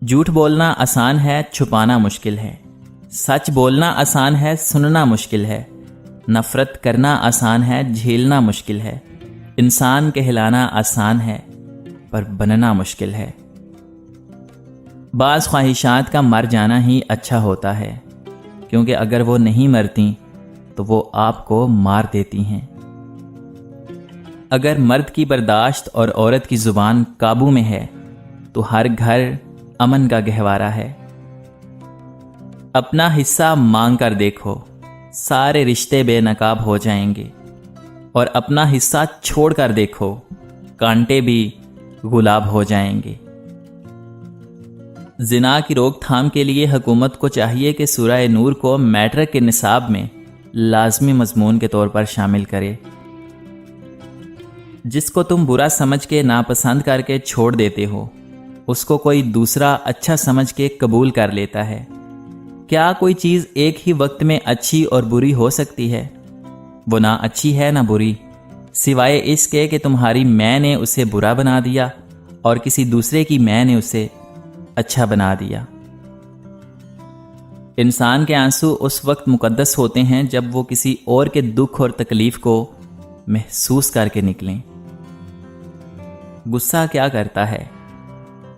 جھوٹ بولنا آسان ہے، چھپانا مشکل ہے۔ سچ بولنا آسان ہے، سننا مشکل ہے۔ نفرت کرنا آسان ہے، جھیلنا مشکل ہے۔ انسان کہلانا آسان ہے، پر بننا مشکل ہے۔ بعض خواہشات کا مر جانا ہی اچھا ہوتا ہے، کیونکہ اگر وہ نہیں مرتیں تو وہ آپ کو مار دیتی ہیں۔ اگر مرد کی برداشت اور عورت کی زبان قابو میں ہے تو ہر گھر امن کا گہوارہ ہے۔ اپنا حصہ مانگ کر دیکھو، سارے رشتے بے نقاب ہو جائیں گے، اور اپنا حصہ چھوڑ کر دیکھو، کانٹے بھی گلاب ہو جائیں گے۔ زنا کی روک تھام کے لیے حکومت کو چاہیے کہ سورہ نور کو میٹرک کے نصاب میں لازمی مضمون کے طور پر شامل کرے۔ جس کو تم برا سمجھ کے ناپسند کر کے چھوڑ دیتے ہو، اس کو کوئی دوسرا اچھا سمجھ کے قبول کر لیتا ہے۔ کیا کوئی چیز ایک ہی وقت میں اچھی اور بری ہو سکتی ہے؟ وہ نہ اچھی ہے نہ بری، سوائے اس کے کہ تمہاری میں نے اسے برا بنا دیا اور کسی دوسرے کی میں نے اسے اچھا بنا دیا۔ انسان کے آنسو اس وقت مقدس ہوتے ہیں جب وہ کسی اور کے دکھ اور تکلیف کو محسوس کر کے نکلیں۔ غصہ کیا کرتا ہے؟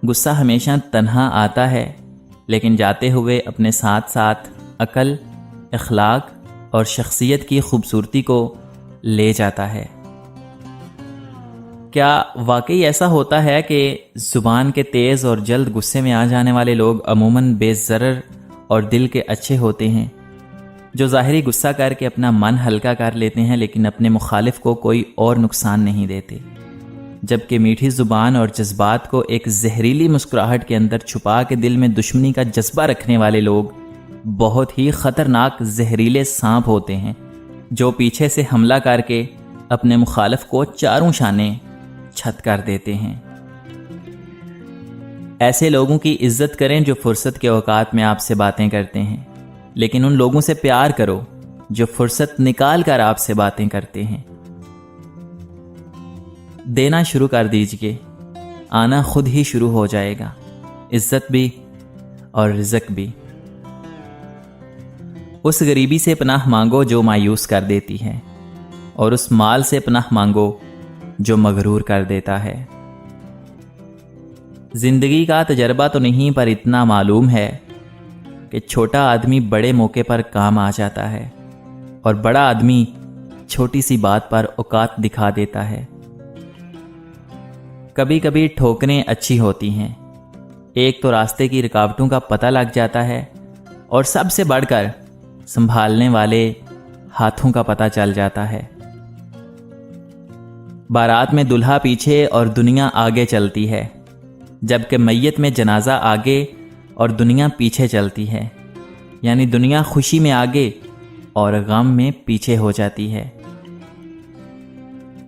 غصہ ہمیشہ تنہا آتا ہے، لیکن جاتے ہوئے اپنے ساتھ ساتھ عقل، اخلاق اور شخصیت کی خوبصورتی کو لے جاتا ہے۔ کیا واقعی ایسا ہوتا ہے کہ زبان کے تیز اور جلد غصے میں آ جانے والے لوگ عموماً بے ضرر اور دل کے اچھے ہوتے ہیں، جو ظاہری غصہ کر کے اپنا من ہلکا کر لیتے ہیں لیکن اپنے مخالف کو کوئی اور نقصان نہیں دیتے، جبکہ میٹھی زبان اور جذبات کو ایک زہریلی مسکراہٹ کے اندر چھپا کے دل میں دشمنی کا جذبہ رکھنے والے لوگ بہت ہی خطرناک زہریلے سانپ ہوتے ہیں، جو پیچھے سے حملہ کر کے اپنے مخالف کو چاروں شانے چھت کر دیتے ہیں۔ ایسے لوگوں کی عزت کریں جو فرصت کے اوقات میں آپ سے باتیں کرتے ہیں، لیکن ان لوگوں سے پیار کرو جو فرصت نکال کر آپ سے باتیں کرتے ہیں۔ دینا شروع کر دیجئے، آنا خود ہی شروع ہو جائے گا، عزت بھی اور رزق بھی۔ اس غریبی سے پناہ مانگو جو مایوس کر دیتی ہے، اور اس مال سے پناہ مانگو جو مغرور کر دیتا ہے۔ زندگی کا تجربہ تو نہیں، پر اتنا معلوم ہے کہ چھوٹا آدمی بڑے موقع پر کام آ جاتا ہے، اور بڑا آدمی چھوٹی سی بات پر اوقات دکھا دیتا ہے۔ کبھی کبھی ٹھوکریں اچھی ہوتی ہیں، ایک تو راستے کی رکاوٹوں کا پتہ لگ جاتا ہے، اور سب سے بڑھ کر سنبھالنے والے ہاتھوں کا پتہ چل جاتا ہے۔ بارات میں دلہا پیچھے اور دنیا آگے چلتی ہے، جبکہ میت میں جنازہ آگے اور دنیا پیچھے چلتی ہے، یعنی دنیا خوشی میں آگے اور غم میں پیچھے ہو جاتی ہے۔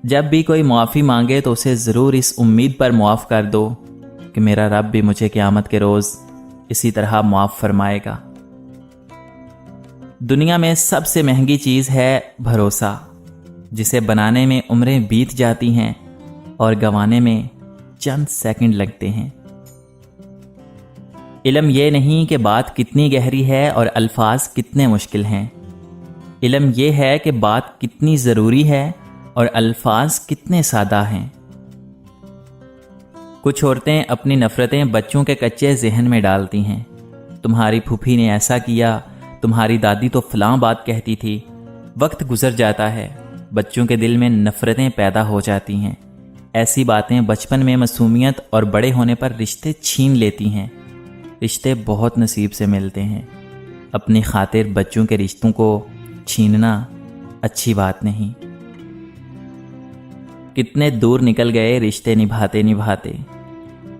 جب بھی کوئی معافی مانگے تو اسے ضرور اس امید پر معاف کر دو کہ میرا رب بھی مجھے قیامت کے روز اسی طرح معاف فرمائے گا۔ دنیا میں سب سے مہنگی چیز ہے بھروسہ، جسے بنانے میں عمریں بیت جاتی ہیں اور گنوانے میں چند سیکنڈ لگتے ہیں۔ علم یہ نہیں کہ بات کتنی گہری ہے اور الفاظ کتنے مشکل ہیں، علم یہ ہے کہ بات کتنی ضروری ہے اور الفاظ کتنے سادہ ہیں۔ کچھ عورتیں اپنی نفرتیں بچوں کے کچے ذہن میں ڈالتی ہیں، تمہاری پھوپھی نے ایسا کیا، تمہاری دادی تو فلاں بات کہتی تھی۔ وقت گزر جاتا ہے، بچوں کے دل میں نفرتیں پیدا ہو جاتی ہیں۔ ایسی باتیں بچپن میں معصومیت اور بڑے ہونے پر رشتے چھین لیتی ہیں۔ رشتے بہت نصیب سے ملتے ہیں، اپنی خاطر بچوں کے رشتوں کو چھیننا اچھی بات نہیں۔ کتنے دور نکل گئے رشتے نبھاتے نبھاتے،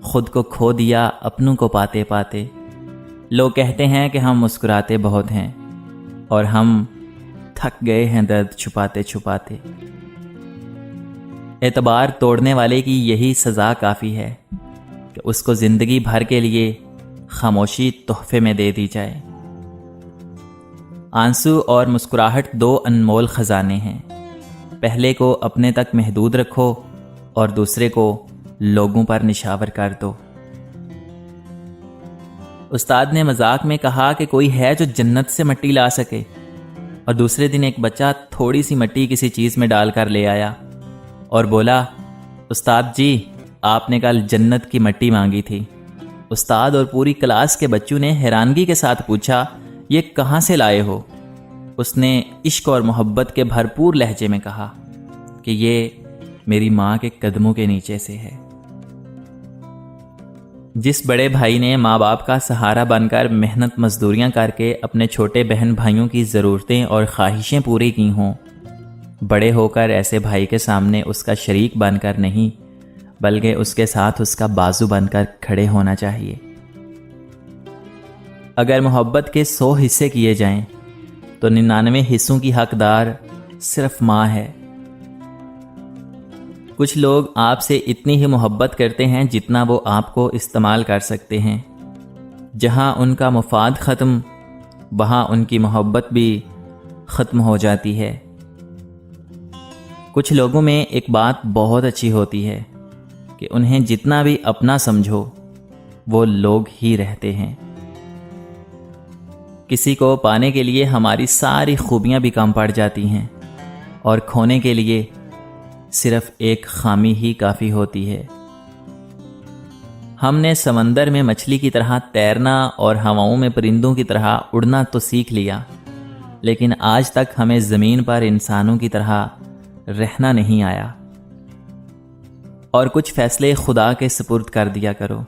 خود کو کھو دیا اپنوں کو پاتے پاتے۔ لوگ کہتے ہیں کہ ہم مسکراتے بہت ہیں، اور ہم تھک گئے ہیں درد چھپاتے چھپاتے۔ اعتبار توڑنے والے کی یہی سزا کافی ہے کہ اس کو زندگی بھر کے لیے خاموشی تحفے میں دے دی جائے۔ آنسو اور مسکراہٹ دو انمول خزانے ہیں، پہلے کو اپنے تک محدود رکھو اور دوسرے کو لوگوں پر نشاور کر دو۔ استاد نے مذاق میں کہا کہ کوئی ہے جو جنت سے مٹی لا سکے، اور دوسرے دن ایک بچہ تھوڑی سی مٹی کسی چیز میں ڈال کر لے آیا اور بولا، استاد جی آپ نے کل جنت کی مٹی مانگی تھی۔ استاد اور پوری کلاس کے بچوں نے حیرانگی کے ساتھ پوچھا، یہ کہاں سے لائے ہو؟ اس نے عشق اور محبت کے بھرپور لہجے میں کہا کہ یہ میری ماں کے قدموں کے نیچے سے ہے۔ جس بڑے بھائی نے ماں باپ کا سہارا بن کر محنت مزدوریاں کر کے اپنے چھوٹے بہن بھائیوں کی ضرورتیں اور خواہشیں پوری کی ہوں، بڑے ہو کر ایسے بھائی کے سامنے اس کا شریک بن کر نہیں بلکہ اس کے ساتھ اس کا بازو بن کر کھڑے ہونا چاہیے۔ اگر محبت کے 100 حصے کیے جائیں تو 99 حصوں کی حقدار صرف ماں ہے۔ کچھ لوگ آپ سے اتنی ہی محبت کرتے ہیں جتنا وہ آپ کو استعمال کر سکتے ہیں۔ جہاں ان کا مفاد ختم، وہاں ان کی محبت بھی ختم ہو جاتی ہے۔ کچھ لوگوں میں ایک بات بہت اچھی ہوتی ہے کہ انہیں جتنا بھی اپنا سمجھو وہ لوگ ہی رہتے ہیں۔ کسی کو پانے کے لیے ہماری ساری خوبیاں بھی کم پڑ جاتی ہیں، اور کھونے کے لیے صرف ایک خامی ہی کافی ہوتی ہے۔ ہم نے سمندر میں مچھلی کی طرح تیرنا اور ہواؤں میں پرندوں کی طرح اڑنا تو سیکھ لیا، لیکن آج تک ہمیں زمین پر انسانوں کی طرح رہنا نہیں آیا۔ اور کچھ فیصلے خدا کے سپرد کر دیا کرو،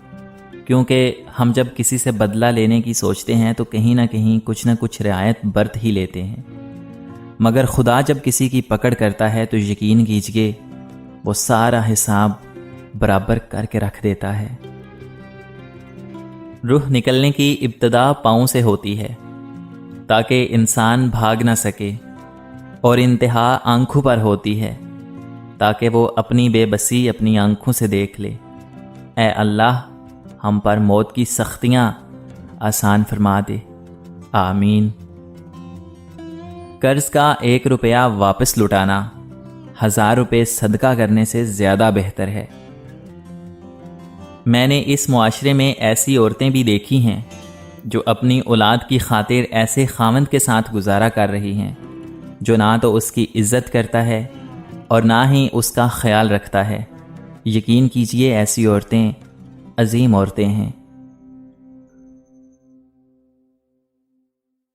کیونکہ ہم جب کسی سے بدلہ لینے کی سوچتے ہیں تو کہیں نہ کچھ رعایت برت ہی لیتے ہیں، مگر خدا جب کسی کی پکڑ کرتا ہے تو یقین کیجئے وہ سارا حساب برابر کر کے رکھ دیتا ہے۔ روح نکلنے کی ابتدا پاؤں سے ہوتی ہے تاکہ انسان بھاگ نہ سکے، اور انتہا آنکھوں پر ہوتی ہے تاکہ وہ اپنی بے بسی اپنی آنکھوں سے دیکھ لے۔ اے اللہ ہم پر موت کی سختیاں آسان فرما دے، آمین۔ قرض کا 1 روپیہ واپس لوٹانا 1000 روپے صدقہ کرنے سے زیادہ بہتر ہے۔ میں نے اس معاشرے میں ایسی عورتیں بھی دیکھی ہیں جو اپنی اولاد کی خاطر ایسے خاوند کے ساتھ گزارا کر رہی ہیں جو نہ تو اس کی عزت کرتا ہے اور نہ ہی اس کا خیال رکھتا ہے۔ یقین کیجئے ایسی عورتیں عظیم عورتیں ہیں۔